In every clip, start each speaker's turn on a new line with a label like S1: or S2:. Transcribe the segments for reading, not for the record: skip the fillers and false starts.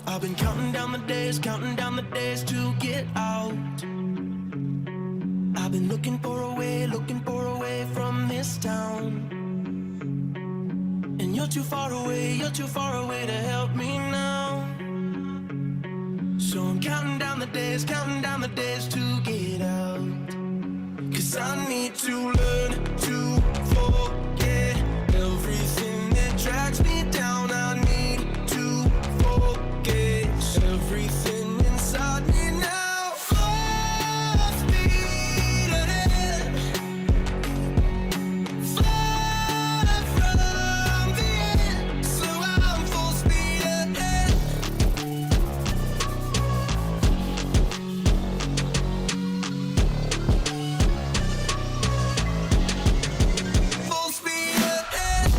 S1: I've been counting down the days to get out. I've been looking for a way from this town. And you're too far away to help me now. So I'm counting down the days to get out. 'Cause I need to learn to forget everything that drags me down. I need to forget everything inside me now. Full speed ahead, far from the end. So I'm full speed ahead. Full speed ahead.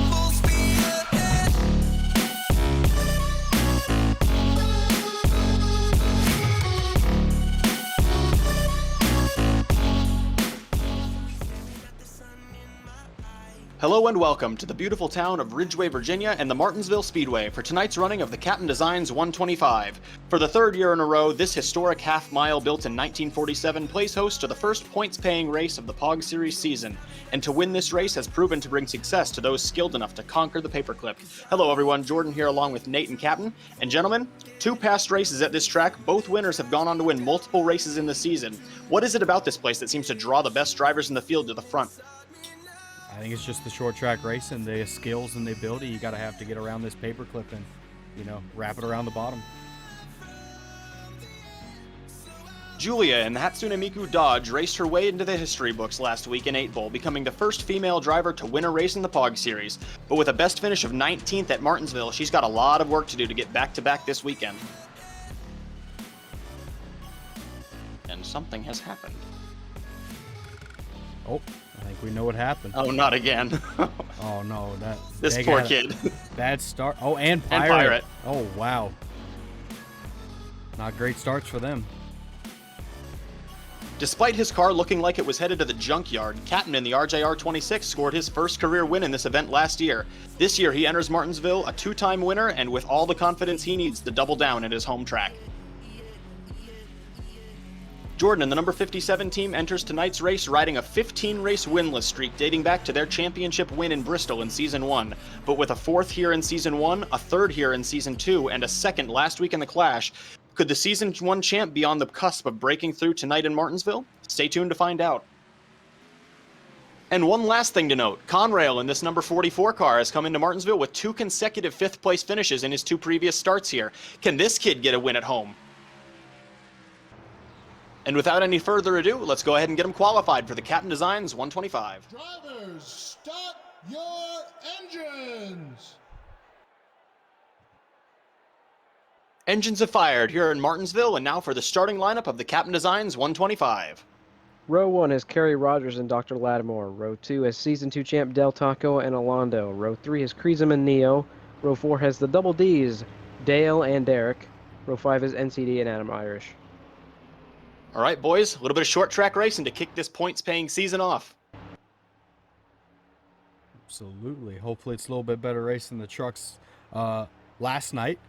S1: Full speed ahead.
S2: Hello and welcome to the beautiful town of Ridgeway, Virginia and the Martinsville Speedway for tonight's running of the CapnDesigns 125. For the third year in a row, this historic half-mile built in 1947 plays host to the first points-paying race of the POG Series season, and to win this race has proven to bring success to those skilled enough to conquer the paperclip. Hello everyone, Jordan here along with Nate and Capn. And gentlemen, two past races at this track, both winners have gone on to win multiple races in the season. What is it about this place that seems to draw the best drivers in the field to the front?
S3: I think it's just the short track race and the skills and the ability you got to have to get around this paperclip and, wrap it around the bottom.
S2: Julia in the Hatsune Miku Dodge raced her way into the history books last week in 8 Bowl, becoming the first female driver to win a race in the POG Series. But with a best finish of 19th at Martinsville, she's got a lot of work to do to get back-to-back this weekend. And something has happened.
S3: Oh, I think we know what happened.
S2: Oh, not again.
S3: Oh, no.
S2: This poor kid.
S3: Bad start. Oh, and Pirate.
S2: And Pirate.
S3: Oh, wow. Not great starts for them.
S2: Despite his car looking like it was headed to the junkyard, Capn in the RJR26 scored his first career win in this event last year. This year he enters Martinsville a 2-time winner and with all the confidence he needs to double down at his home track. Jordan and the number 57 team enters tonight's race riding a 15-race winless streak dating back to their championship win in Bristol in Season 1. But with a 4th here in Season 1, a 3rd here in Season 2, and a 2nd last week in the Clash, could the Season 1 champ be on the cusp of breaking through tonight in Martinsville? Stay tuned to find out. And one last thing to note, Conrail in this number 44 car has come into Martinsville with 2 consecutive 5th place finishes in his 2 previous starts here. Can this kid get a win at home? And without any further ado, let's go ahead and get him qualified for the CapnDesigns 125.
S4: Drivers, start your engines!
S2: Engines have fired here in Martinsville, and now for the starting lineup of the CapnDesigns 125.
S5: Row 1 has Kerry Rogers and Dr. Lattimore. Row 2 has Season 2 champ Del Taco and Alondo. Row 3 has Kreesum and Neo. Row 4 has the Double Ds, Dale and Derek. Row 5 is NCD and Adam Irish.
S2: All right, boys, a little bit of short track racing to kick this points-paying season off.
S3: Absolutely. Hopefully it's a little bit better race than the trucks last night.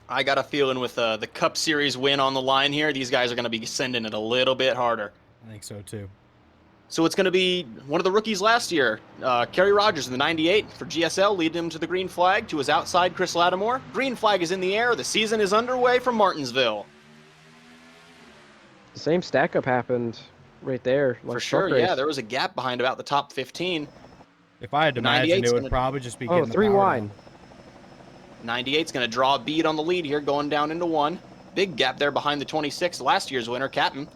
S2: I got a feeling with the Cup Series win on the line here, these guys are going to be sending it a little bit harder.
S3: I think so, too.
S2: So it's going to be one of the rookies last year, Kerry Rogers in the 98 for GSL, leading him to the green flag. To his outside, Chris Lattimore. Green flag is in the air. The season is underway from Martinsville.
S5: The same stack-up happened right there.
S2: For sure, yeah. There was a gap behind about the top 15.
S3: If I had to imagine, it would probably just be getting the
S5: 3
S3: power
S5: wide.
S3: down.
S2: 98's going to draw a bead on the lead here, going down into 1. Big gap there behind the 26, last year's winner, Capn.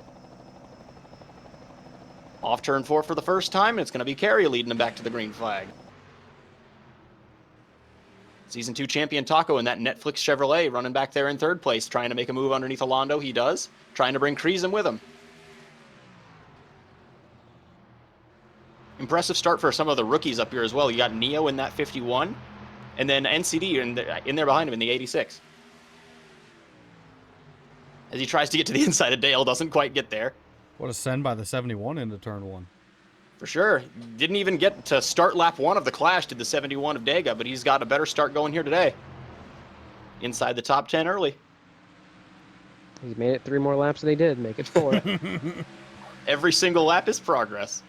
S2: Off turn 4 for the first time, and it's going to be Kerry leading him back to the green flag. Season 2 champion Taco in that Netflix Chevrolet running back there in 3rd place, trying to make a move underneath Alondo. He does. Trying to bring Kreesum with him. Impressive start for some of the rookies up here as well. You got Neo in that 51, and then NCD in there behind him in the 86. As he tries to get to the inside of Dale, doesn't quite get there.
S3: What a send by the 71 into turn 1.
S2: For sure. Didn't even get to start lap 1 of the Clash, did the 71 of Dega, but he's got a better start going here today. Inside the top 10 early.
S5: He's made it 3 more laps than he did. Make it 4.
S2: Every single lap is progress.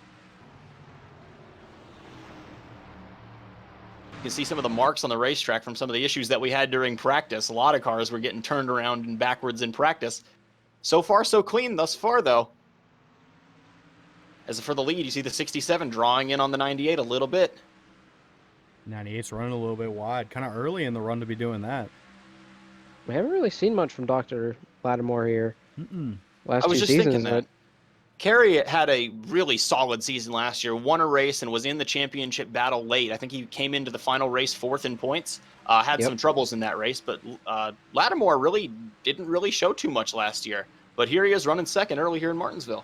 S2: You can see some of the marks on the racetrack from some of the issues that we had during practice. A lot of cars were getting turned around and backwards in practice. So far, so clean thus far, though. As for the lead, you see the 67 drawing in on the 98 a little bit.
S3: 98's running a little bit wide. Kind of early in the run to be doing that.
S5: We haven't really seen much from Dr. Lattimore here. Last
S2: I was
S5: 2
S2: just
S5: seasons,
S2: thinking that. Kerry had a really solid season last year, won a race, and was in the championship battle late. I think he came into the final race 4th in points. Had some troubles in that race, but Lattimore didn't really show too much last year. But here he is running 2nd early here in Martinsville.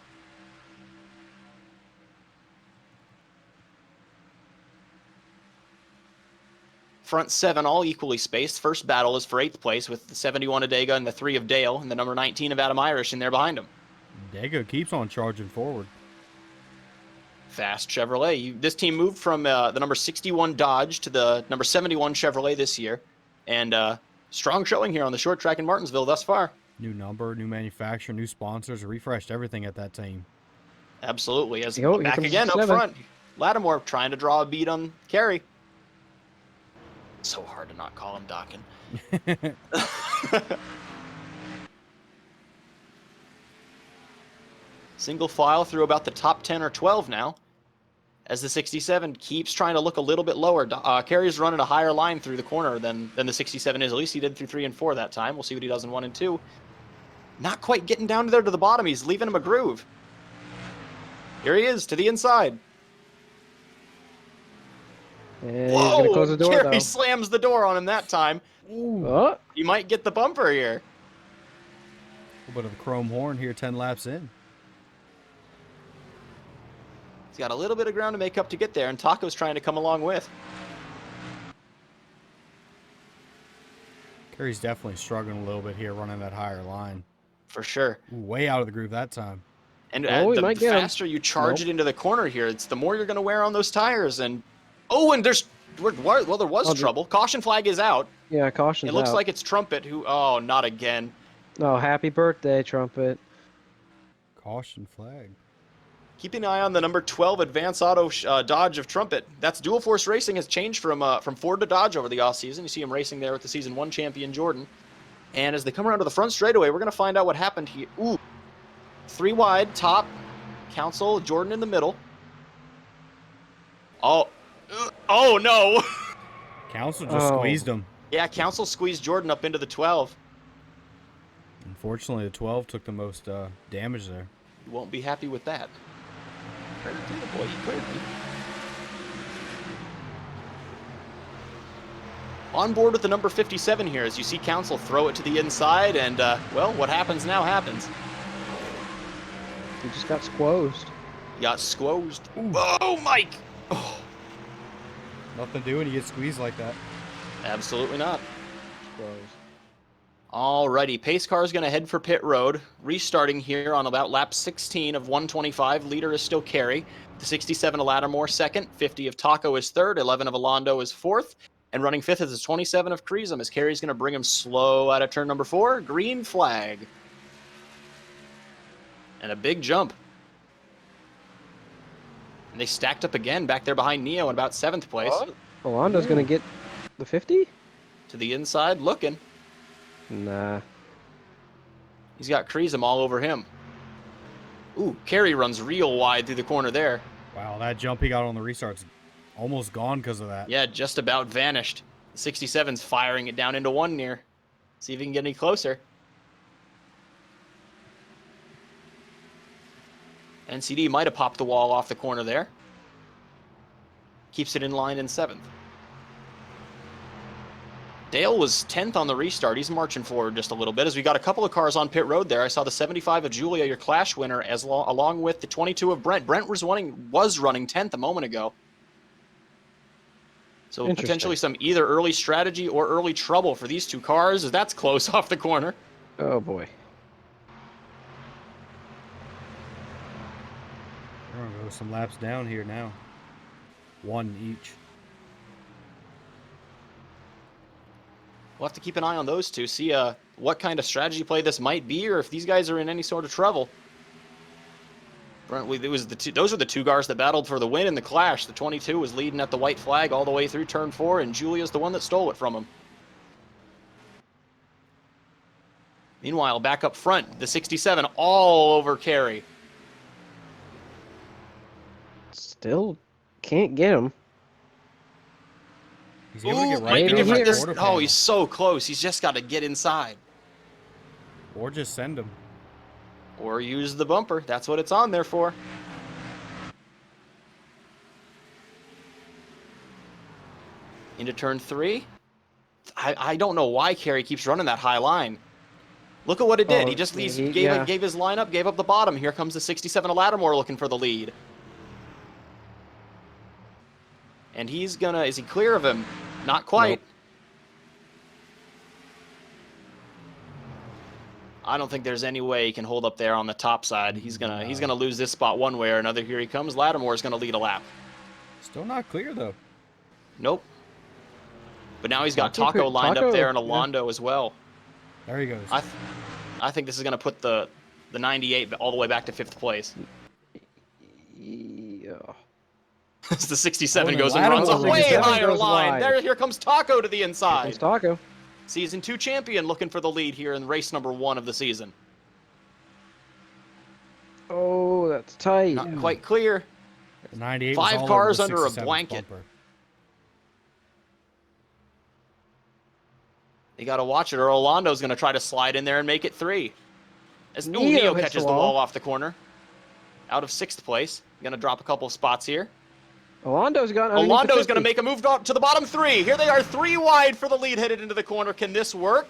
S2: Front 7 all equally spaced. First battle is for 8th place with the 71 of Dega and the 3 of Dale and the number 19 of Adam Irish in there behind him.
S3: Dega keeps on charging forward.
S2: Fast Chevrolet. This team moved from the number 61 Dodge to the number 71 Chevrolet this year. And strong showing here on the short track in Martinsville thus far.
S3: New number, new manufacturer, new sponsors, refreshed everything at that team.
S2: Absolutely. As
S5: Yo,
S2: back again up front, Lattimore trying to draw a beat on Kerry. So hard to not call him Dockin. Single file through about the top 10 or 12 now. As the 67 keeps trying to look a little bit lower. Kerry's running a higher line through the corner than the 67 is. At least he did through 3 and 4 that time. We'll see what he does in 1 and 2. Not quite getting down there to the bottom. He's leaving him a groove. Here he is to the inside.
S5: And he's going to close the door,
S2: Kerry
S5: though.
S2: slams the door on him that time.
S5: Oh,
S2: He might get the bumper here.
S3: A little bit of a chrome horn here 10 laps in.
S2: He's got a little bit of ground to make up to get there, and Taco's trying to come along with.
S3: Kerry's definitely struggling a little bit here running that higher line.
S2: For sure.
S3: Ooh, way out of the groove that time.
S2: And
S5: Oh, he
S2: the
S5: might get him.
S2: faster you charge it into the corner here, it's the more you're going to wear on those tires. And and there was trouble. Caution flag is out.
S5: yeah, caution's
S2: It looks
S5: out.
S2: like it's Trumpet who, not again.
S5: Oh, happy birthday, Trumpet.
S3: Caution flag.
S2: Keep an eye on the number 12 Advance Auto Dodge of Trumpet. That's Dual Force Racing has changed from Ford to Dodge over the offseason. You see him racing there with the Season 1 champion Jordan. And as they come around to the front straightaway, we're going to find out what happened here. Ooh, 3 wide, top, Council, Jordan in the middle. Oh no.
S3: Council just squeezed him.
S2: Yeah, Council squeezed Jordan up into the 12.
S3: Unfortunately, the 12 took the most damage there.
S2: You won't be happy with that. Credit to the boy, he cleared me. On board with the number 57 here, as you see Council throw it to the inside, and, well, what happens now happens.
S5: He just got squozed.
S2: He got squozed. Oh, Mike! Oh,
S3: Nothing to do when you get squeezed like that.
S2: absolutely not.
S5: Squozed.
S2: Alrighty, pace car is going to head for pit road. Restarting here on about lap 16 of 125. Leader is still Kerry. The 67 of Lattimore second. 50 of Taco is third. 11 of Alondo is fourth. And running fifth is the 27 of Creasum, as Kerry's going to bring him slow out of turn number 4. Green flag. And a big jump. And they stacked up again back there behind Neo in about 7th place.
S5: Alondo's going to get the 50?
S2: To the inside, looking.
S5: Nah.
S2: He's got Creasum all over him. Ooh, Kerry runs real wide through the corner there.
S3: Wow, that jump he got on the restart's almost gone because of that.
S2: Yeah, just about vanished. The 67's firing it down into 1 near. See if he can get any closer. NCD might have popped the wall off the corner there. Keeps it in line in 7th. Dale was 10th on the restart. He's marching forward just a little bit as we got a couple of cars on pit road there. I saw the 75 of Julia, your Clash winner, along with the 22 of Brent. Brent was running 10th a moment ago. So potentially some either early strategy or early trouble for these two cars, as that's close off the corner.
S5: Oh, boy.
S3: We're going to go some laps down here now. 1 each.
S2: We'll have to keep an eye on those two, see what kind of strategy play this might be, or if these guys are in any sort of trouble. Those are the two cars that battled for the win in the Clash. The 22 was leading at the white flag all the way through turn 4, and Julia's the one that stole it from him. Meanwhile, back up front, the 67 all over Kerry.
S5: Still can't get him.
S3: He's able to get
S2: might
S3: right
S2: be
S3: through
S2: different.
S3: that
S2: This,
S3: quarter
S2: oh,
S3: panel.
S2: he's so close. He's just got to get inside.
S3: Or just send him.
S2: Or use the bumper. That's what it's on there for. Into turn 3. I don't know why Kerry keeps running that high line. Look at what it did.
S5: Oh,
S2: He just
S5: yeah.
S2: gave his lineup, gave up the bottom. Here comes the 67 of Lattimore looking for the lead. And he's gonna, is he clear of him? Not quite.
S5: Nope.
S2: I don't think there's any way he can hold up there on the top side. He's gonna lose this spot one way or another. Here he comes. Lattimore's gonna lead a lap.
S3: Still not clear, though.
S2: Nope. But now he's got
S5: Taco
S2: Taco lined
S5: Taco,
S2: up there and
S5: yeah.
S2: Alondo as well.
S3: There he goes.
S2: I think this is gonna put the 98 all the way back to 5th place.
S5: Yeah.
S2: As the 67
S3: Oh,
S2: goes
S3: the
S2: and runs a
S3: Lattimore
S2: way
S5: 67
S2: higher
S5: goes
S2: line.
S5: wide.
S2: Here comes Taco to the
S5: Here
S2: inside.
S5: comes Taco.
S2: Season 2 champion looking for the lead here in race number 1 of the season.
S5: Oh, that's tight.
S2: Not quite clear.
S3: The 98 was
S2: 5
S3: all over
S2: cars
S3: the
S2: under a
S3: 67's
S2: blanket.
S3: bumper.
S2: You got to watch it, or Olando's going to try to slide in there and make it 3. As
S5: Neo
S2: Neo
S5: hits
S2: catches
S5: the
S2: the
S5: wall.
S2: wall off the corner. Out of 6th place. Going to drop a couple of spots here.
S5: Olando's got
S2: Olando's going to make a move to the bottom 3. Here they are, 3 wide for the lead headed into the corner. Can this work?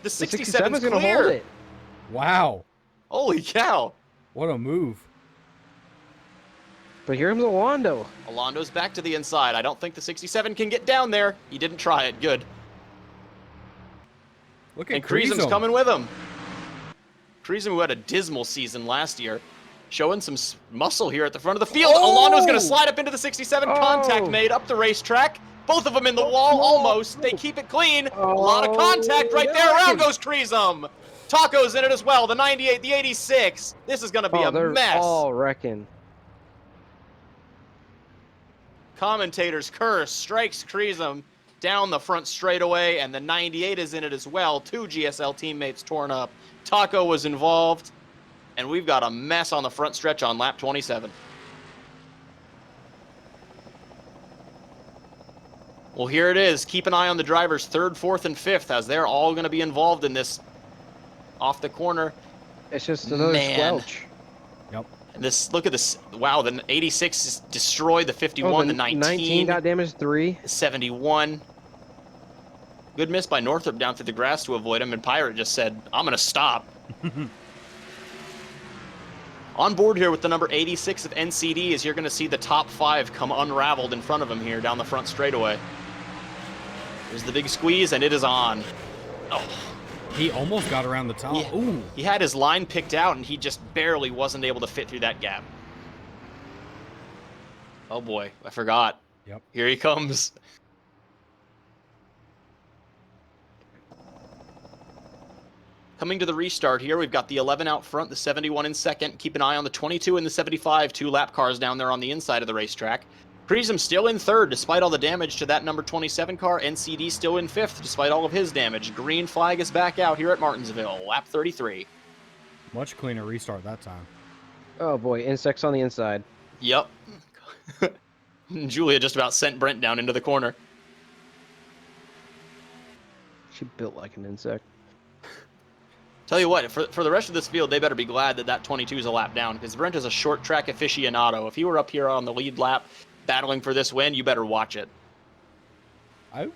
S2: The 67's
S5: going to hold
S2: clear.
S5: it.
S3: Wow.
S2: Holy cow.
S3: What a move.
S5: But here comes Olando.
S2: Olando's back to the inside. I don't think the 67 can get down there. He didn't try it. Good.
S3: Look at
S2: And Kreesum's
S3: Kreesum.
S2: coming with him. Kreesum, who had a dismal season last year, showing some muscle here at the front of the field.
S3: Oh!
S2: Alondo's going to slide up into the 67. Contact
S5: Oh!
S2: made up the racetrack. Both of them in the wall, almost. They keep it clean. A lot of contact right there. Around goes Kreesum. Taco's in it as well. The 98, the 86. This is going to be a
S5: They're
S2: mess.
S5: all wrecking.
S2: Commentators curse. Strikes Kreesum down the front straightaway, and the 98 is in it as well. 2 GSL teammates torn up. Taco was involved, and we've got a mess on the front stretch on lap 27. Well, here it is. Keep an eye on the drivers 3rd, 4th, and 5th, as they're all going to be involved in this off the corner.
S5: It's just another
S2: Man.
S5: squelch.
S3: Yep.
S2: And this, look at this. Wow, the 86 is destroyed. The 51, the 19.
S5: 19 got damaged 3.
S2: 71. Good miss by Northrop down through the grass to avoid him, and Pirate just said, I'm going to stop. On board here with the number 86 of NCD is you're going to see the top 5 come unraveled in front of him here down the front straightaway. There's the big squeeze, and it is on. Oh,
S3: He almost got around the top.
S2: Yeah.
S3: Ooh.
S2: he had his line picked out, and he just barely wasn't able to fit through that gap. Oh boy, I forgot.
S3: Yep.
S2: Here he comes. Coming to the restart here, we've got the 11 out front, the 71 in second. Keep an eye on the 22 and the 75, 2 lap cars down there on the inside of the racetrack. Kreesum still in 3rd, despite all the damage to that number 27 car. NCD still in 5th, despite all of his damage. Green flag is back out here at Martinsville, lap 33.
S3: Much cleaner restart that time.
S5: Oh boy, insects on the inside.
S2: Yep. Julia just about sent Brent down into the corner.
S5: She built like an insect.
S2: Tell you what, for the rest of this field, they better be glad that that 22 is a lap down, because Brent is a short track aficionado. If he were up here on the lead lap battling for this win, you better watch it.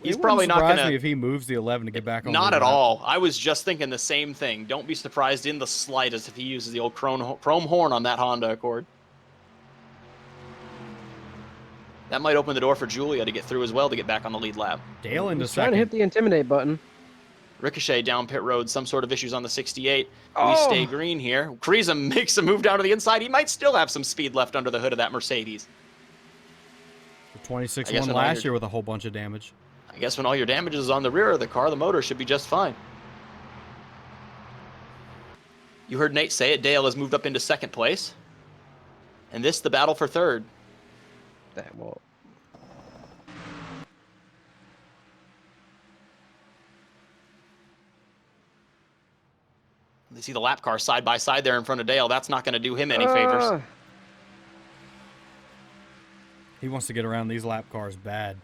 S2: He's probably not
S3: surprise
S2: gonna-
S3: me if he moves the 11 to get back on.
S2: Not
S3: the
S2: at
S3: lap.
S2: all. I was just thinking the same thing. Don't be surprised in the slightest if he uses the old chrome horn on that Honda Accord. That might open the door for Julia to get through as well to get back on the lead lap.
S3: Dale into
S5: He's trying to
S3: second.
S5: hit the intimidate button.
S2: Ricochet down pit road, some sort of issues on the 68.
S5: Oh.
S2: We stay green here. Creasum makes a move down to the inside. He might still have some speed left under the hood of that Mercedes.
S3: The 26
S2: I guess
S3: won
S2: when all
S3: last
S2: your-
S3: year with a whole bunch of damage.
S2: I guess when all your damage is on the rear of the car, the motor should be just fine. You heard Nate say it. Dale has moved up into second place. And this, the battle for third.
S5: That will.
S2: You see the lap car side by side there in front of Dale. That's not going to do him any favors.
S3: He wants to get around these lap cars bad.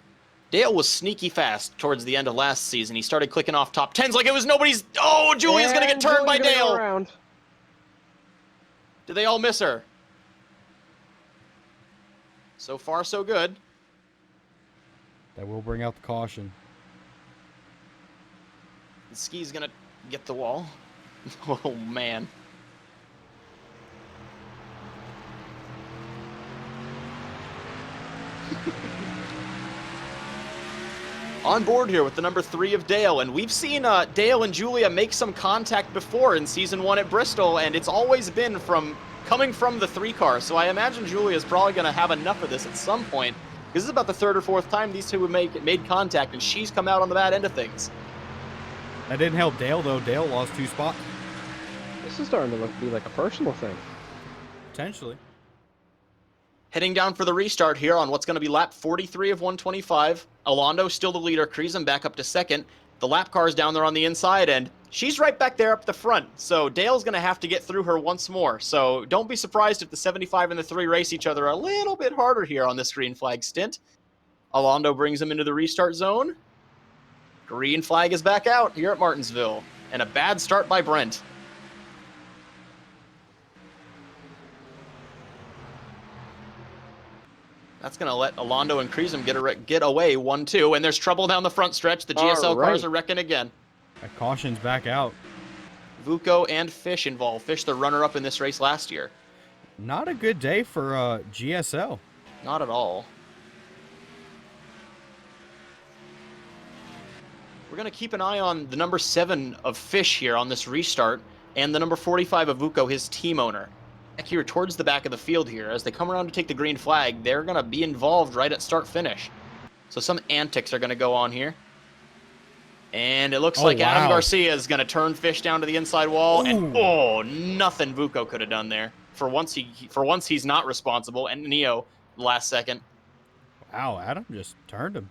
S2: Dale was sneaky fast towards the end of last season. He started clicking off top 10s like it was nobody's... Oh, Julia's going to get turned by Dale.
S5: Around.
S2: Did they all miss her? So far, so good.
S3: That will bring out the caution.
S2: The Ski's going to get the wall. Oh, man. On board here with the number 3 of Dale, and we've seen Dale and Julia make some contact before in Season 1 at Bristol, and it's always been coming from the 3 car, so I imagine Julia's probably going to have enough of this at some point. This is about the 3rd or 4th time these two have made contact, and she's come out on the bad end of things.
S3: That didn't help Dale, though. Dale lost 2 spots.
S5: This is starting to be like a personal thing.
S3: Potentially.
S2: Heading down for the restart here on what's going to be lap 43 of 125. Alondo still the leader. Creasum back up to second. The lap car's down there on the inside, and she's right back there up the front. So Dale's going to have to get through her once more. So don't be surprised if the 75 and the 3 race each other a little bit harder here on this green flag stint. Alondo brings him into the restart zone. Green flag is back out here at Martinsville. And a bad start by Brent. That's going to let Alondo and Creasum get away 1-2, and there's trouble down the front stretch. The GSL cars are wrecking again.
S3: That caution's back out.
S2: Vuko and Fish involved. Fish, the runner-up in this race last year.
S3: Not a good day for GSL.
S2: Not at all. We're going to keep an eye on the number 7 of Fish here on this restart, and the number 45 of Vuko, his team owner. Here towards the back of the field here, as they come around to take the green flag, they're going to be involved right at start-finish. So some antics are going to go on here. And it looks like Adam Garcia is going to turn Fish down to the inside wall, and nothing Vuko could have done there. For once he's not responsible, and Neo last second.
S3: Wow, Adam just turned him.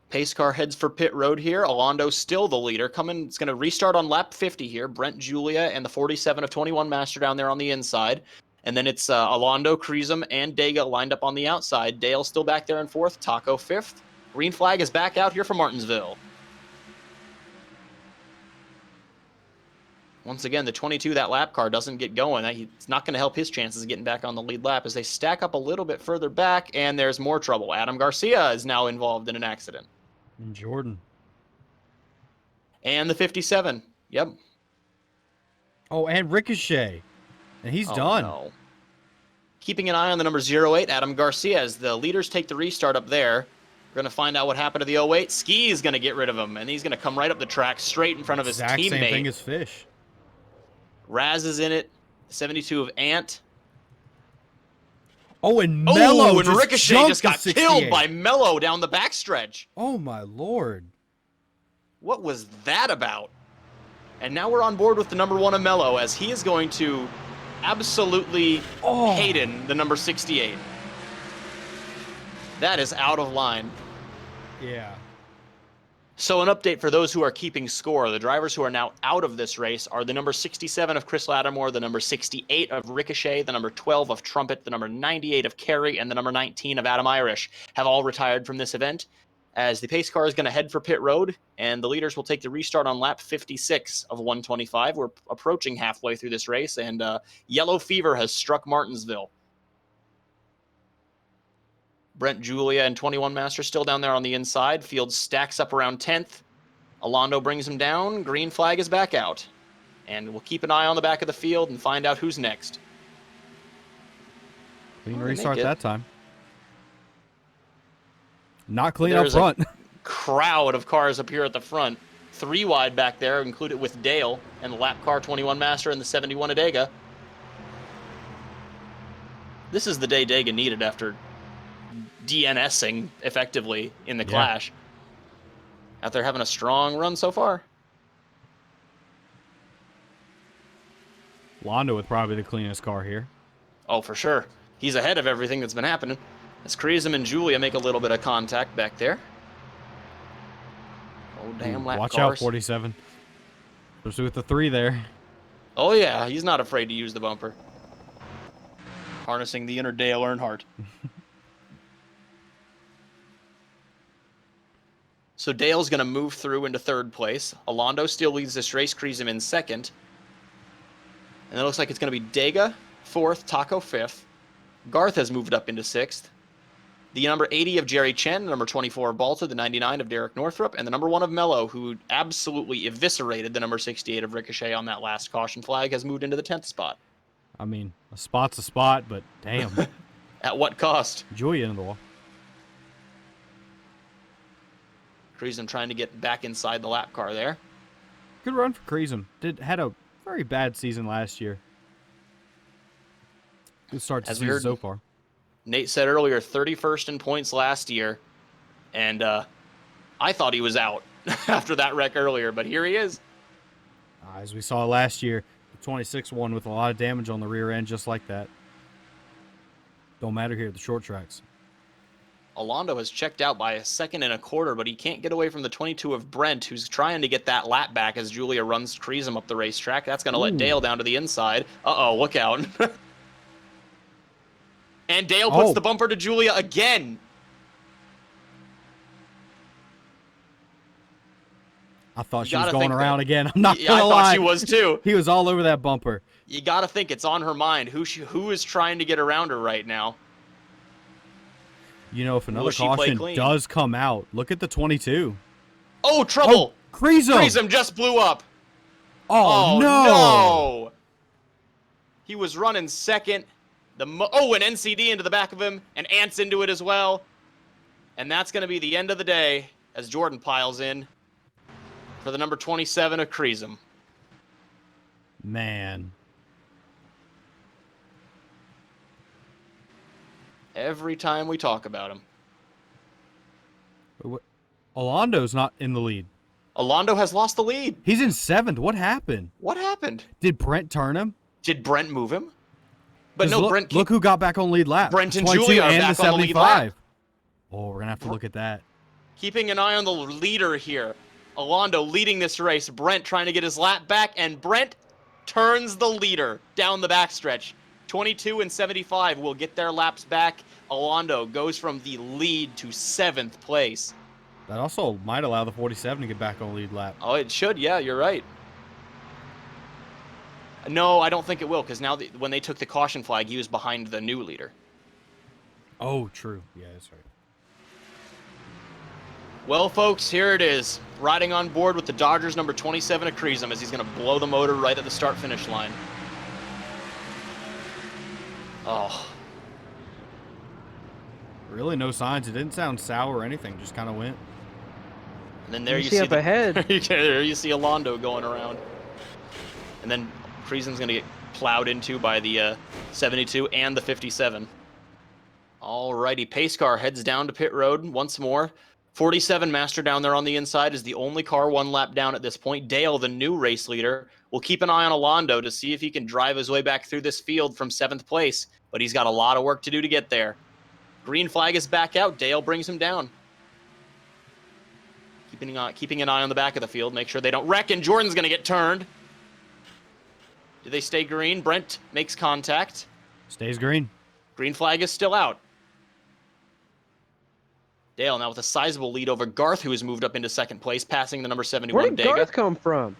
S2: Pace car heads for pit road here. Alondo still the leader. It's going to restart on lap 50 here. Brent, Julia, and the 47 of 21 Master down there on the inside. And then it's Alondo, Creasum, and Dega lined up on the outside. Dale still back there in 4th. Taco 5th. Green flag is back out here for Martinsville. Once again, the 22, that lap car doesn't get going. It's not going to help his chances of getting back on the lead lap as they stack up a little bit further back, and there's more trouble. Adam Garcia is now involved in an accident.
S3: And Jordan.
S2: And the 57. Yep.
S3: Oh, and Ricochet. And he's done.
S2: No. Keeping an eye on the number 08, Adam Garcia, as the leaders take the restart up there. We're going to find out what happened to the 08. Ski is going to get rid of him, and he's going to come right up the track straight in front of his teammate.
S3: Same thing as Fish.
S2: Raz is in it. 72 of Ant.
S3: Oh, and Mello
S2: and Ricochet just got killed by Mello down the backstretch.
S3: Oh, my Lord.
S2: What was that about? And now we're on board with the number 1 of Mello, as he is going to absolutely Hayden the number 68. That is out of line.
S3: Yeah.
S2: So an update for those who are keeping score. The drivers who are now out of this race are the number 67 of Chris Lattimore, the number 68 of Ricochet, the number 12 of Trumpet, the number 98 of Carey, and the number 19 of Adam Irish have all retired from this event, as the pace car is going to head for pit road, and the leaders will take the restart on lap 56 of 125. We're approaching halfway through this race, and yellow fever has struck Martinsville. Brent, Julia, and 21 Master still down there on the inside. Field stacks up around 10th. Alondo brings him down. Green flag is back out. And we'll keep an eye on the back of the field and find out who's next.
S3: Clean restart that time. Not clean up front.
S2: crowd of cars up here at the front. 3 wide back there, included with Dale and the lap car 21 Master and the 71 Adega. This is the day Dega needed after DNSing effectively in the Clash. Out there having a strong run so far.
S3: Londo with probably the cleanest car here.
S2: Oh, for sure. He's ahead of everything that's been happening. As Kreisem and Julia make a little bit of contact back there. Oh, damn, lap
S3: Watch
S2: cars.
S3: out, 47. Especially with the 3 there.
S2: Oh, yeah, he's not afraid to use the bumper. Harnessing the inner Dale Earnhardt. So Dale's going to move through into 3rd place. Alondo still leads this race. Kreisem in 2nd. And it looks like it's going to be Dega 4th, Taco 5th. Garth has moved up into 6th. The number 80 of Jerry Chen, the number 24 of Balta, the 99 of Derek Northrup, and the number 1 of Mello, who absolutely eviscerated the number 68 of Ricochet on that last caution flag, has moved into the 10th spot.
S3: I mean, a spot's a spot, but damn.
S2: At what cost?
S3: Julia in the wall.
S2: Kreisem trying to get back inside the lap car there.
S3: Good run for Kreisem. Had a very bad season last year. Good start to
S2: As we
S3: season
S2: heard,
S3: so far.
S2: Nate said earlier, 31st in points last year, and I thought he was out after that wreck earlier, but here he is.
S3: As we saw last year, the 26-1 with a lot of damage on the rear end just like that. Don't matter here at the short tracks.
S2: Alondo has checked out by 1 1/4, but he can't get away from the 22 of Brent, who's trying to get that lap back as Julia runs Kreisem up the racetrack. That's going to let Dale down to the inside. Uh-oh, look out. And Dale puts the bumper to Julia again.
S3: I thought she was going around again. I'm not going to
S2: I
S3: lie.
S2: thought she was too.
S3: He was all over that bumper.
S2: You got to think it's on her mind. Who is trying to get around her right now?
S3: You know, if another caution does come out, look at the 22.
S2: Oh, trouble.
S3: Oh, Kreisem
S2: just blew up.
S3: Oh,
S2: no. He was running 2nd. An NCD into the back of him, and Ants into it as well. And that's going to be the end of the day as Jordan piles in for the number 27 of Kreisem.
S3: Man.
S2: Every time we talk about him.
S3: Alondo's not in the lead.
S2: Alondo has lost the lead.
S3: He's in 7th. What happened?
S2: What happened?
S3: Did Brent turn him?
S2: Did Brent move him? But no, Brent.
S3: Look who got back on lead lap.
S2: Brent and Julia are back on the lead lap.
S3: Oh, we're going to have to look at that.
S2: Keeping an eye on the leader here. Alondo leading this race. Brent trying to get his lap back, and Brent turns the leader down the backstretch. 22 and 75 will get their laps back. Alondo goes from the lead to 7th place.
S3: That also might allow the 47 to get back on lead lap.
S2: Oh, it should. Yeah, you're right. No, I don't think it will, because now when they took the caution flag, he was behind the new leader.
S3: Oh, true. Yeah, that's right.
S2: Well, folks, here it is. Riding on board with the Dodgers number 27 of Kreisem as he's going to blow the motor right at the start-finish line. Oh.
S3: Really no signs. It didn't sound sour or anything. Just kind of went.
S2: And then there you
S5: see up ahead.
S2: There you see Alondo going around. And then Kreesem's going to get plowed into by the 72 and the 57. Alrighty, pace car heads down to pit road once more. 47 Master down there on the inside is the only car 1 lap down at this point. Dale, the new race leader, will keep an eye on Alondo to see if he can drive his way back through this field from 7th place, but he's got a lot of work to do to get there. Green flag is back out. Dale brings him down. Keeping an eye on the back of the field, make sure they don't wreck, and Jordan's going to get turned. Do they stay green? Brent makes contact.
S3: Stays green.
S2: Green flag is still out. Dale now with a sizable lead over Garth, who has moved up into 2nd place, passing the number 71
S5: Where did
S2: Dega.
S5: Garth come from?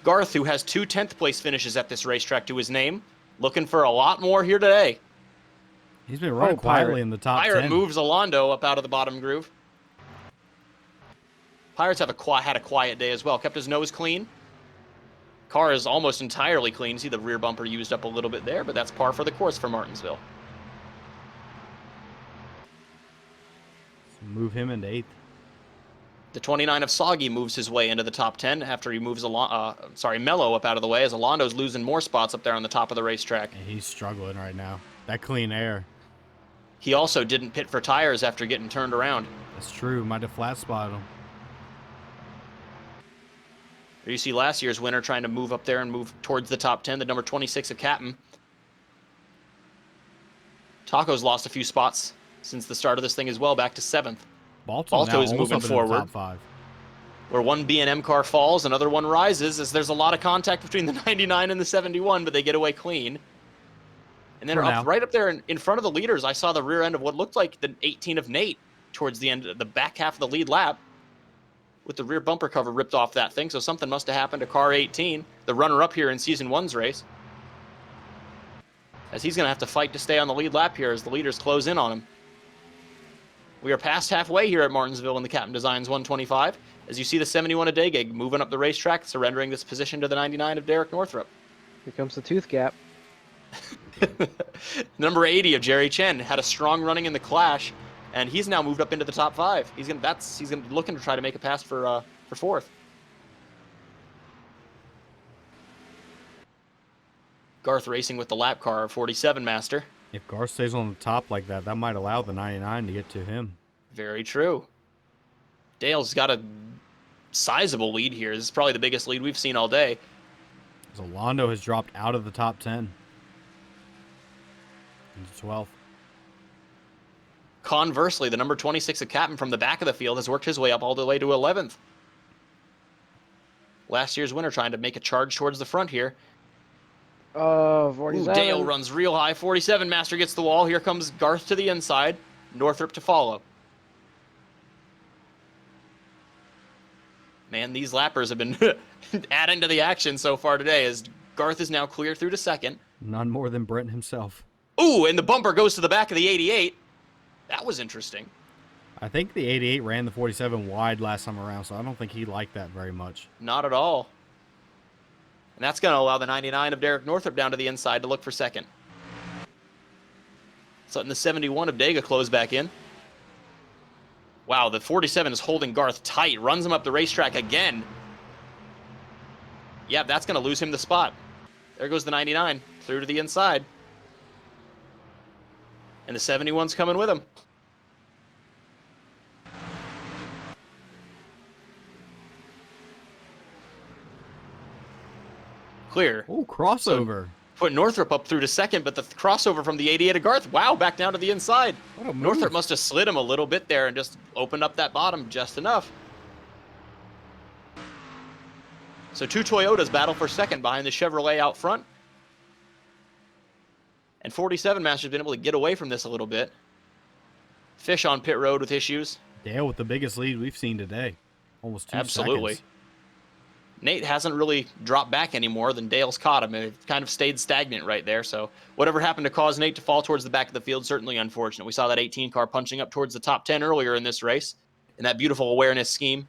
S2: Garth, who has 2 10th place finishes at this racetrack to his name, looking for a lot more here today.
S3: He's been running quietly in the top 10.
S2: Pirate moves Alondo up out of the bottom groove. Pirates had a quiet day as well. Kept his nose clean. Car is almost entirely clean. See the rear bumper used up a little bit there, but that's par for the course for Martinsville.
S3: Move him into 8th.
S2: The 29 of Soggy moves his way into the top 10 after he moves Mello up out of the way as Alondo's losing more spots up there on the top of the racetrack.
S3: And he's struggling right now. That clean air.
S2: He also didn't pit for tires after getting turned around.
S3: That's true. Might have flat spotted him.
S2: There you see last year's winner trying to move up there and move towards the top 10, the number 26 of Capn. Taco's lost a few spots since the start of this thing as well, back to 7th.
S3: Balto
S2: is moving forward.
S3: Top 5.
S2: Where one B&M car falls, another one rises, as there's a lot of contact between the 99 and the 71, but they get away clean. And then right up there in front of the leaders, I saw the rear end of what looked like the 18 of Nate towards the end of the back half of the lead lap with the rear bumper cover ripped off that thing. So something must have happened to car 18, the runner-up here in Season 1's race. As he's going to have to fight to stay on the lead lap here as the leaders close in on him. We are past halfway here at Martinsville in the CapnDesigns125. As you see the 71 of Dageg moving up the racetrack, surrendering this position to the 99 of Derek Northrup.
S5: Here comes the tooth gap.
S2: Number 80 of Jerry Chen had a strong running in the Clash, and he's now moved up into the top 5. He's gonna be looking to try to make a pass for 4th. Garth racing with the lap car, 47 Master.
S3: If Garth stays on the top like that, that might allow the 99 to get to him.
S2: Very true. Dale's got a sizable lead here. This is probably the biggest lead we've seen all day.
S3: Zalando has dropped out of the top 10. Into 12th.
S2: Conversely, the number 26 of Capn from the back of the field has worked his way up all the way to 11th. Last year's winner trying to make a charge towards the front here.
S5: Oh, 47.
S2: Ooh, Dale runs real high. 47 Master gets the wall. Here comes Garth to the inside. Northrup to follow. Man, these lappers have been adding to the action so far today as Garth is now clear through to 2nd.
S3: None more than Brent himself.
S2: Ooh, and the bumper goes to the back of the 88. That was interesting.
S3: I think the 88 ran the 47 wide last time around, so I don't think he liked that very much.
S2: Not at all. And that's going to allow the 99 of Derek Northrup down to the inside to look for 2nd. So letting the 71 of Dega close back in. Wow, the 47 is holding Garth tight. Runs him up the racetrack again. Yeah, that's going to lose him the spot. There goes the 99 through to the inside. And the 71's coming with him. Clear.
S3: Oh, crossover.
S2: Put Northrup up through to 2nd, but the crossover from the 88 of Garth, wow, back down to the inside.
S3: What a move.
S2: Northrup must have slid him a little bit there and just opened up that bottom just enough. So 2 Toyotas battle for 2nd behind the Chevrolet out front. And 47 Master's been able to get away from this a little bit. Fish on pit road with issues.
S3: Dale with the biggest lead we've seen today. Almost 2
S2: Absolutely.
S3: seconds.
S2: Nate hasn't really dropped back any more than Dale's caught him. It kind of stayed stagnant right there. So whatever happened to cause Nate to fall towards the back of the field, certainly unfortunate. We saw that 18 car punching up towards the top 10 earlier in this race in that beautiful awareness scheme.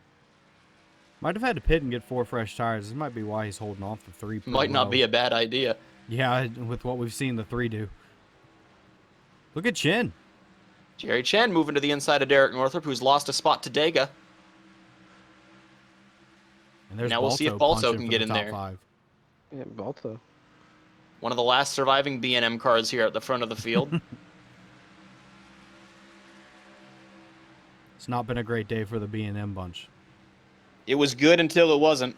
S3: Might have had to pit and get 4 fresh tires. This might be why he's holding off the 3.
S2: Might not be a bad idea.
S3: Yeah, with what we've seen the 3 do. Look at Chin.
S2: Jerry Chen moving to the inside of Derek Northrup, who's lost a spot to Dega.
S3: And there's
S2: Now we'll see if Balto can get in there.
S3: 5.
S5: Yeah, Balto.
S2: One of the last surviving B&M cars here at the front of the field.
S3: It's not been a great day for the B&M bunch.
S2: It was good until it wasn't.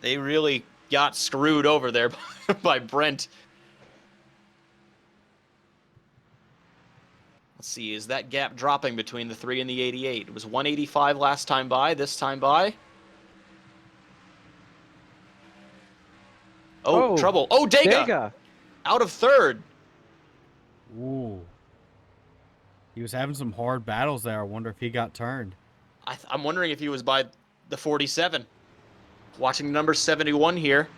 S2: They really got screwed over there by Brent. Let's see, is that gap dropping between the 3 and the 88? It was 185 last time by, this time by. Oh, trouble. Oh, Dega! Out of 3rd.
S3: Ooh. He was having some hard battles there. I wonder if he got turned.
S2: I'm wondering if he was by the 47. Watching number 71 here.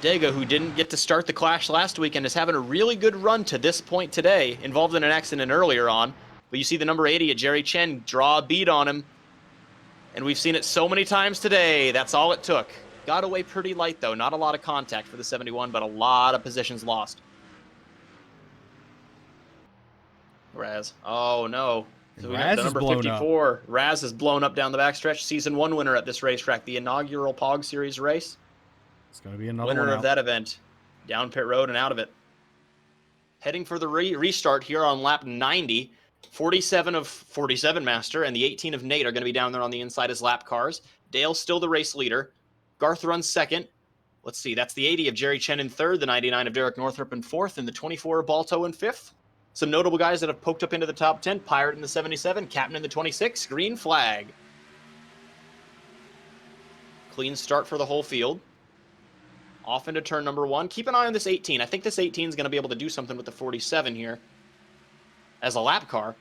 S2: Dega, who didn't get to start the Clash last weekend, is having a really good run to this point today, involved in an accident earlier on. But you see the number 80 at Jerry Chen draw a bead on him. And we've seen it so many times today. That's all it took. Got away pretty light, though. Not a lot of contact for the 71, but a lot of positions lost. Whereas, oh no. So we
S3: Raz
S2: got the
S3: is
S2: number
S3: blown up.
S2: 54. Raz is blown up down the backstretch. Season 1 winner at this racetrack, the inaugural POG Series race.
S3: It's going to be another
S2: Winner
S3: one
S2: of
S3: out.
S2: that event. Down pit road and out of it. Heading for the restart here on lap 90. 47 of 47 Master and the 18 of Nate are going to be down there on the inside as lap cars. Dale's still the race leader. Garth runs second. Let's see, that's the 80 of Jerry Chen in third, the 99 of Derek Northrup in fourth, and the 24 of Balto in fifth. Some notable guys that have poked up into the top 10. Pirate in the 77, Capn in the 26, green flag. Clean start for the whole field. Off into turn number 1. Keep an eye on this 18. I think this 18 is going to be able to do something with the 47 here as a lap car.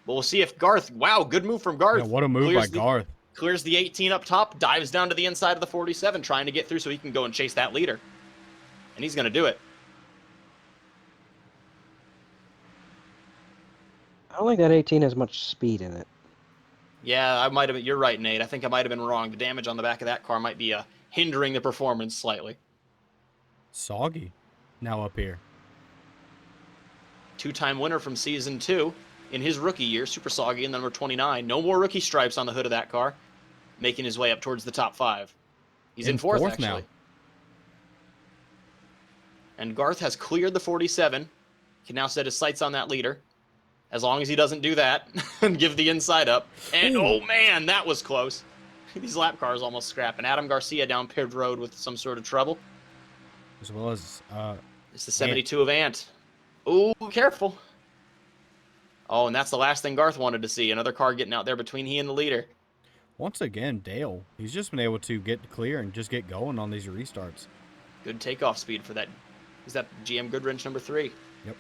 S2: But we'll see if Garth... Wow, good move from Garth.
S3: Yeah, what a move by Garth.
S2: Clears the 18 up top, dives down to the inside of the 47, trying to get through so he can go and chase that leader. And he's going to do it.
S5: I don't think that 18 has much speed in it.
S2: Yeah, I might have. You're right, Nate. I think I might have been wrong. The damage on the back of that car might be hindering the performance slightly.
S3: Soggy now up here.
S2: Two-time winner from Season 2 in his rookie year, Super Soggy in the number 29. No more rookie stripes on the hood of that car, making his way up towards the top 5. He's in fourth actually.
S3: Now.
S2: And Garth has cleared the 47. Can now set his sights on that leader. As long as he doesn't do that and give the inside up. And, oh, man, that was close. These lap cars almost scrapping. Adam Garcia down paved road with some sort of trouble.
S3: As well as...
S2: it's the 72 of Ant. Oh, careful. Oh, and that's the last thing Garth wanted to see. Another car getting out there between he and the leader.
S3: Once again, Dale. He's just been able to get clear and just get going on these restarts.
S2: Good takeoff speed for that. Is that GM Goodwrench number 3?
S3: Yep.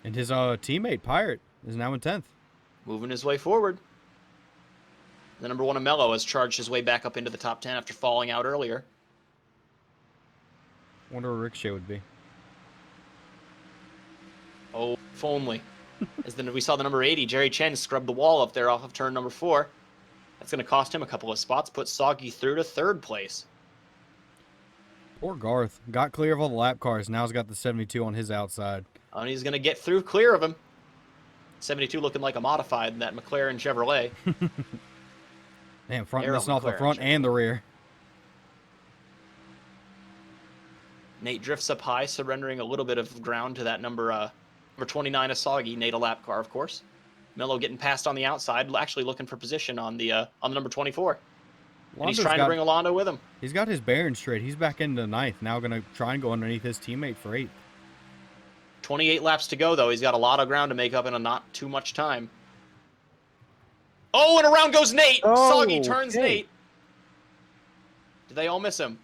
S3: And his teammate, Pirate, is now in 10th.
S2: Moving his way forward. The number 1 Amello has charged his way back up into the top 10 after falling out earlier.
S3: Wonder where Ricochet would be.
S2: Oh, if only. As then we saw the number 80, Jerry Chen, scrub the wall up there off of turn number 4. That's going to cost him a couple of spots. Put Soggy through to 3rd place.
S3: Poor Garth. Got clear of all the lap cars. Now he's got the 72 on his outside.
S2: And he's going to get through clear of him. 72 looking like a modified in that McLaren Chevrolet.
S3: Man, front
S2: Arrow
S3: missing off the
S2: McLaren
S3: front and the rear.
S2: Nate drifts up high, surrendering a little bit of ground to that number 29 of Soggy. Nate a lap car, of course. Mello getting passed on the outside, actually looking for position on the number 24. And he's trying to bring Alando with him.
S3: He's got his bearings straight. He's back into 9th. Now going to try and go underneath his teammate for 8th.
S2: 28 laps to go, though. He's got a lot of ground to make up in a not too much time. Oh, and around goes Nate.
S5: Oh,
S2: Soggy turns
S5: okay.
S2: Nate. Did they all miss him?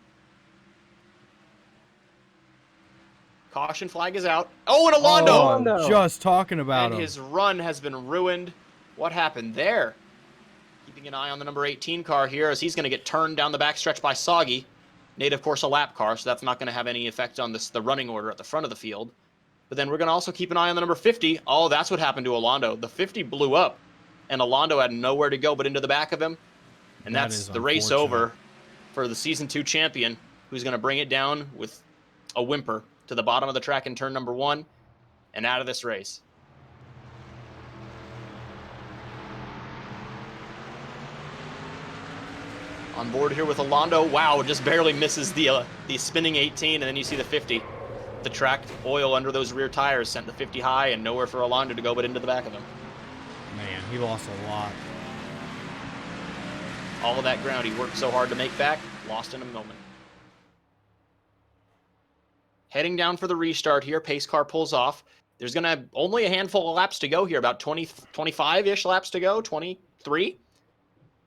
S2: Caution flag is out. Oh, and Alando!
S5: Oh, no.
S3: Just talking about
S2: And
S3: him.
S2: his run has been ruined. What happened there? Keeping an eye on the number 18 car here as he's going to get turned down the backstretch by Soggy. Nate, of course, a lap car, so that's not going to have any effect on the running order at the front of the field. But then we're going to also keep an eye on the number 50. Oh, that's what happened to Alando. The 50 blew up, and Alando had nowhere to go but into the back of him. And that's the race over for the Season 2 champion, who's going to bring it down with a whimper to the bottom of the track in turn number 1 and out of this race. On board here with Alando. Wow, just barely misses the spinning 18, and then you see the 50. The track oil under those rear tires sent the 50 high, and nowhere for Alando to go but into the back of him.
S3: Man, he lost a lot.
S2: All of that ground he worked so hard to make back, lost in a moment. Heading down for the restart here. Pace car pulls off. There's going to only a handful of laps to go here, about 20, 25-ish laps to go, 23.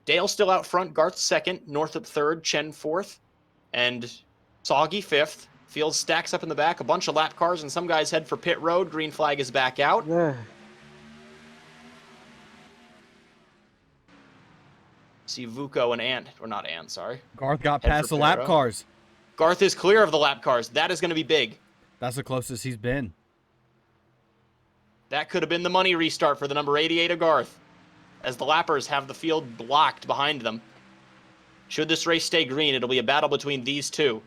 S2: Dale still out front, Garth 2nd, Northup 3rd, Chen 4th, and Soggy 5th. Field stacks up in the back, a bunch of lap cars, and some guys head for pit road. Green flag is back out.
S5: Yeah.
S2: See Vuko and Ant, or not Ant, sorry.
S3: Garth got
S2: Head
S3: past
S2: for
S3: the lap
S2: Pedro.
S3: cars.
S2: Garth is clear of the lap cars. That is going to be big.
S3: That's the closest he's been.
S2: That could have been the money restart for the number 88 of Garth, as the lappers have the field blocked behind them. Should this race stay green, it'll be a battle between these two.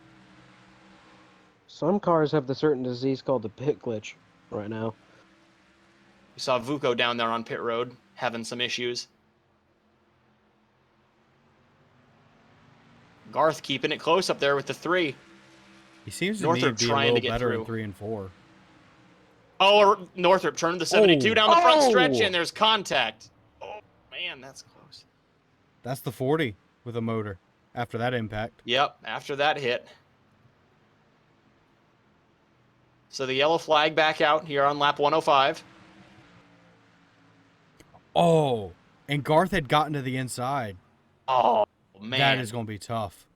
S5: Some cars have the certain disease called the pit glitch right now.
S2: We saw Vuko down there on pit road having some issues. Garth keeping it close up there with the 3.
S3: He seems to
S2: Northrop
S3: me to be a
S2: trying to
S3: little
S2: get
S3: better in
S2: through.
S3: 3 and 4.
S2: Oh, Northrop turned the 72
S3: Oh.
S2: down the front
S5: Oh.
S2: stretch, and there's contact. Oh, man, that's close.
S3: That's the 40 with a motor after that impact.
S2: Yep, after that hit. So the yellow flag back out here on lap 105.
S3: Oh, and Garth had gotten to the inside.
S2: Oh, man.
S3: That is going to be tough.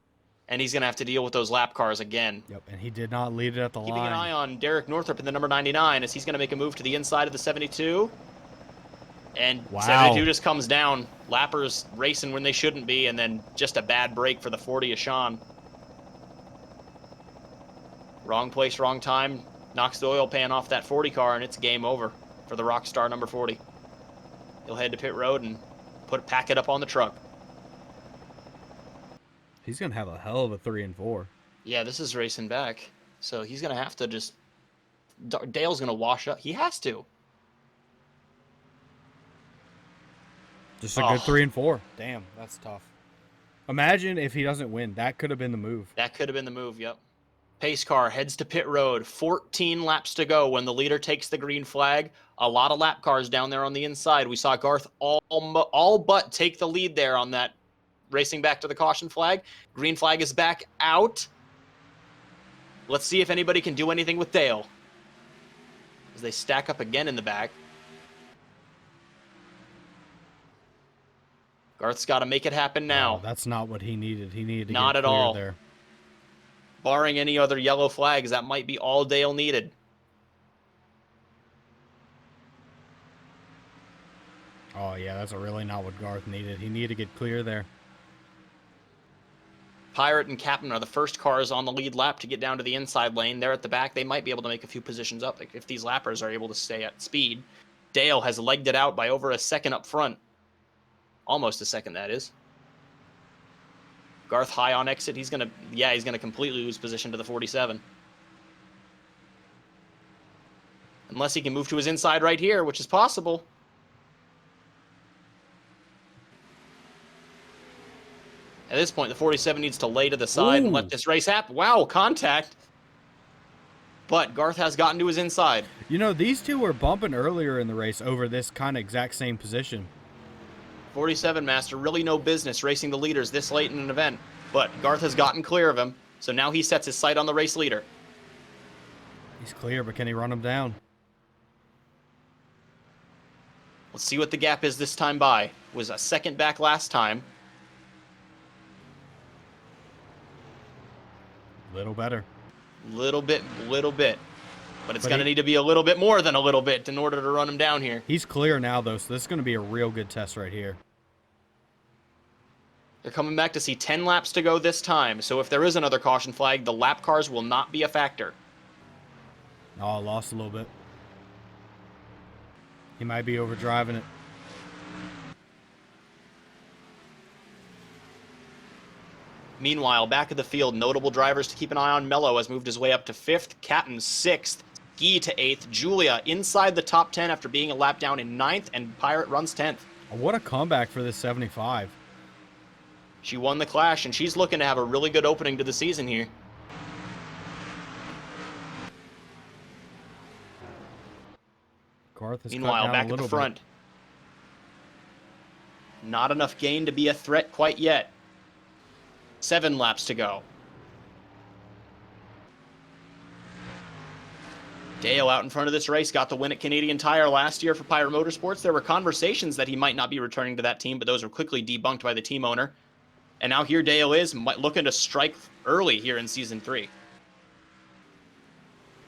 S2: And he's going to have to deal with those lap cars again.
S3: Yep, and he did not lead it at the
S2: Keeping
S3: line.
S2: an eye on Derek Northrop in the number 99 as he's going to make a move to the inside of the 72. And
S3: Wow.
S2: 72 just comes down. Lappers racing when they shouldn't be, and then just a bad break for the 40 of Sean. Wrong place, wrong time. Knocks the oil pan off that 40 car, and it's game over for the Rockstar number 40. He'll head to pit road and pack it up on the truck.
S3: He's going to have a hell of a 3 and 4.
S2: Yeah, this is racing back. So he's going to have to just... Dale's going to wash up. He has to.
S3: Just a good 3 and 4. Damn, that's tough. Imagine if he doesn't win. That could have been the move.
S2: That could have been the move, yep. Pace car heads to pit road. 14 laps to go when the leader takes the green flag. A lot of lap cars down there on the inside. We saw Garth all but take the lead there on that racing back to the caution flag. Green flag is back out. Let's see if anybody can do anything with Dale as they stack up again in the back. Garth's got to make it happen now.
S3: Oh, that's not what he needed. He needed to
S2: Not
S3: get
S2: at
S3: clear
S2: all.
S3: there.
S2: Barring any other yellow flags, that might be all Dale needed.
S3: Oh, yeah, that's really not what Garth needed. He needed to get clear there.
S2: Pirate and Capn are the first cars on the lead lap to get down to the inside lane. They're at the back. They might be able to make a few positions up if these lappers are able to stay at speed. Dale has legged it out by over a second up front. Almost a second, that is. Garth high on exit. He's going to completely lose position to the 47. Unless he can move to his inside right here, which is possible. At this point, the 47 needs to lay to the side and let this race happen. Wow, contact. But Garth has gotten to his inside.
S3: You know, these two were bumping earlier in the race over this kind of exact same position.
S2: 47 Master, really no business racing the leaders this late in an event. But Garth has gotten clear of him, so now he sets his sight on the race leader.
S3: He's clear, but can he run him down?
S2: Let's see what the gap is this time by. Was a second back last time.
S3: Little better.
S2: Little bit. But it's
S3: But
S2: going to need to be a little bit more than a little bit in order to run him down here.
S3: He's clear now, though, so this is going to be a real good test right here.
S2: They're coming back to see 10 laps to go this time, so if there is another caution flag, the lap cars will not be a factor.
S3: Oh, lost a little bit. He might be overdriving it.
S2: Meanwhile, back of the field, notable drivers to keep an eye on. Mello has moved his way up to 5th, Capn 6th, Ski to 8th, Julia inside the top 10 after being a lap down in 9th, and Pirate runs 10th.
S3: What a comeback for this 75.
S2: She won the Clash, and she's looking to have a really good opening to the season here.
S3: Garth has
S2: Meanwhile,
S3: cut down
S2: back
S3: a
S2: at
S3: little
S2: the front. Not enough gain to be a threat quite yet. 7 laps to go. Dale out in front of this race got the win at Canadian Tire last year for Pirate Motorsports. There were conversations that he might not be returning to that team, but those were quickly debunked by the team owner. And now here Dale is looking to strike early here in Season 3.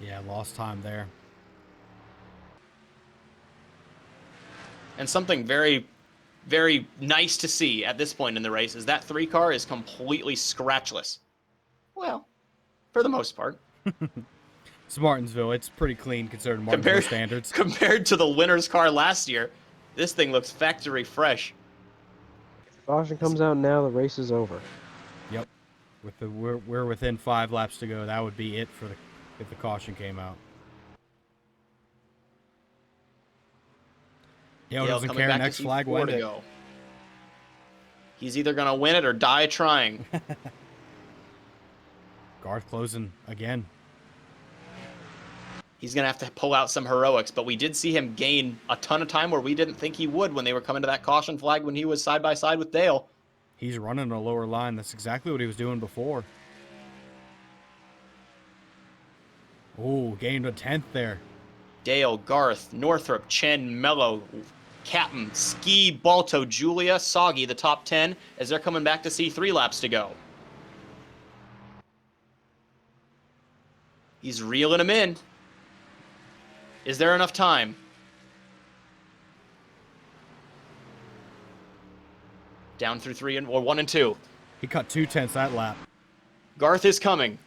S3: bit. Yeah, lost time there.
S2: And something very, very nice to see at this point in the race is that 3 car is completely scratchless. Well, for the most part.
S3: It's Martinsville. It's pretty clean considered Martinsville standards.
S2: Compared to the winner's car last year, this thing looks factory fresh.
S5: Caution comes out now, the race is over.
S3: Yep. We're within 5 laps to go. That would be it for if the caution came out. Dale doesn't
S2: coming
S3: care.
S2: back to
S3: Next
S2: see
S3: flag
S2: four
S3: win
S2: to
S3: it.
S2: go. He's either going to win it or die trying.
S3: Garth closing again.
S2: He's going to have to pull out some heroics, but we did see him gain a ton of time where we didn't think he would when they were coming to that caution flag when he was side by side with Dale.
S3: He's running a lower line. That's exactly what he was doing before. Oh, gained a 10th there.
S2: Dale, Garth, Northrop, Chen, Mello, Capn, Ski, Balto, Julia, Soggy, the top 10, as they're coming back to see 3 laps to go. He's reeling him in. Is there enough time? Down through 1 and 2.
S3: He cut 2/10 that lap.
S2: Garth is coming.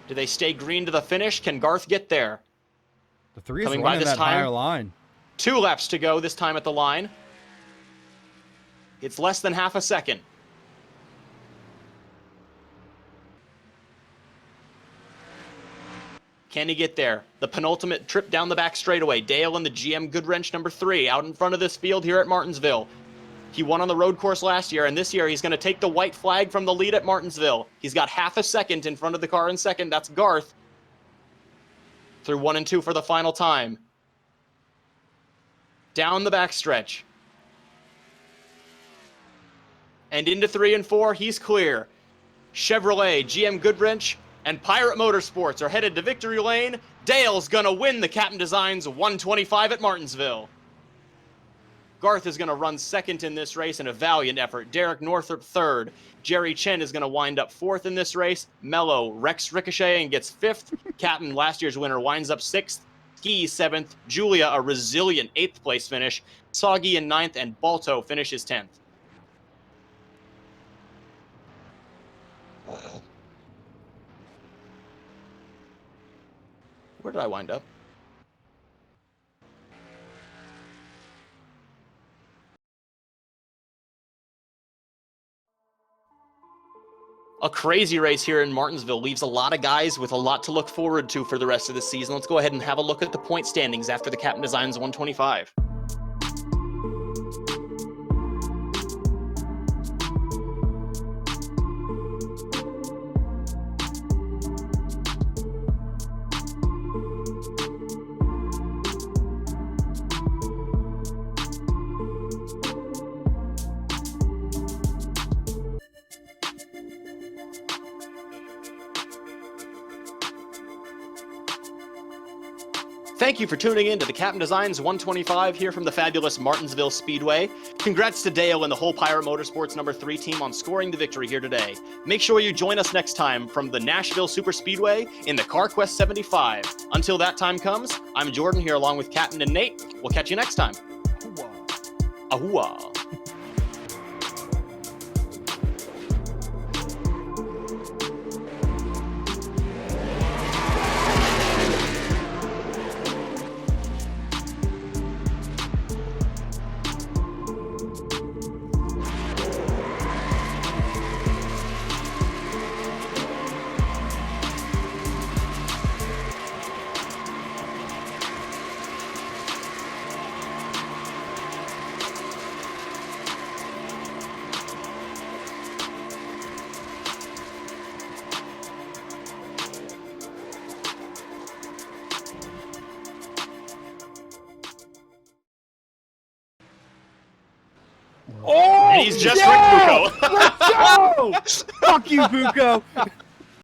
S2: Do they stay green to the finish? Can Garth get there?
S3: The 3 is
S2: Coming by
S3: running
S2: this
S3: that
S2: time.
S3: higher line.
S2: 2 laps to go this time at the line. It's less than half a second. Can he get there? The penultimate trip down the back straightaway. Dale and the GM Goodwrench number 3 out in front of this field here at Martinsville. He won on the road course last year, and this year he's going to take the white flag from the lead at Martinsville. He's got half a second in front of the car in second. That's Garth. Through 1 and 2 for the final time. Down the backstretch. And into 3 and 4, he's clear. Chevrolet, GM Goodwrench, and Pirate Motorsports are headed to victory lane. Dale's gonna win the CapnDesigns 125 at Martinsville. Garth is gonna run second in this race in a valiant effort. Derek Northrop third. Jerry Chen is gonna wind up 4th in this race. Mello wrecks Ricochet and gets 5th. Capn, last year's winner, winds up 6th. Ski 7th. Julia, a resilient 8th place finish. Soggy in 9th, and Balto finishes 10th. Where did I wind up? A crazy race here in Martinsville leaves a lot of guys with a lot to look forward to for the rest of the season. Let's go ahead and have a look at the point standings after the CapnDesigns 125. Thank you for tuning in to the CapnDesigns 125 here from the fabulous Martinsville Speedway. Congrats to Dale and the whole Pirate Motorsports number 3 team on scoring the victory here today. Make sure you join us next time from the Nashville Super Speedway in the CarQuest 75. Until that time comes, I'm Jordan here along with Capn and Nate. We'll catch you next time. Ahua.
S3: Oh,
S2: And he's just Rick Bucco.
S3: Let's go! Fuck you, Bucco.